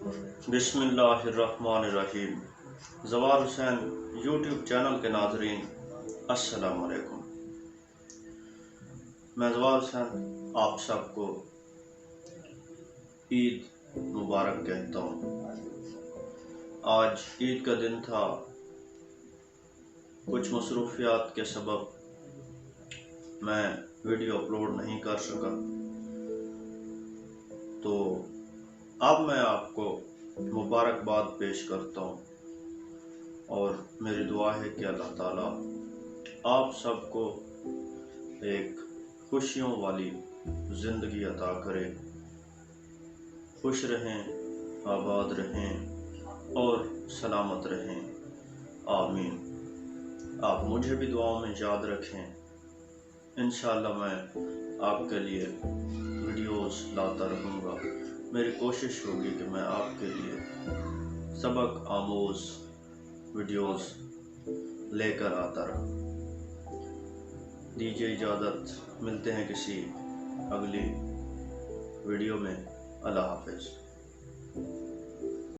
बिस्मिल्लाहिर्रहमानिर्रहीम। ज़वार Hussain YouTube channel के नाज़रीन अस्सलाम वालेकुम। मैं ज़वार हुसैन आप सबको ईद मुबारक कहता हूँ। आज ईद का दिन था, कुछ मसरूफियात के सबब मैं वीडियो अपलोड नहीं कर सका, तो अब मैं आपको मुबारकबाद पेश करता हूँ और मेरी दुआ है कि अल्लाह ताला आप सबको एक खुशियों वाली ज़िंदगी अता करे, खुश रहें, आबाद रहें और सलामत रहें, आमीन। आप मुझे भी दुआओं में याद रखें। इंशाअल्लाह मैं आपके लिए वीडियोस लाता रहूँगा। मेरी कोशिश होगी कि मैं आपके लिए सबक आमोज़ वीडियोस लेकर आता रहूँ। दीजिए इजाज़त, मिलते हैं किसी अगली वीडियो में। अल्लाह हाफ़िज़।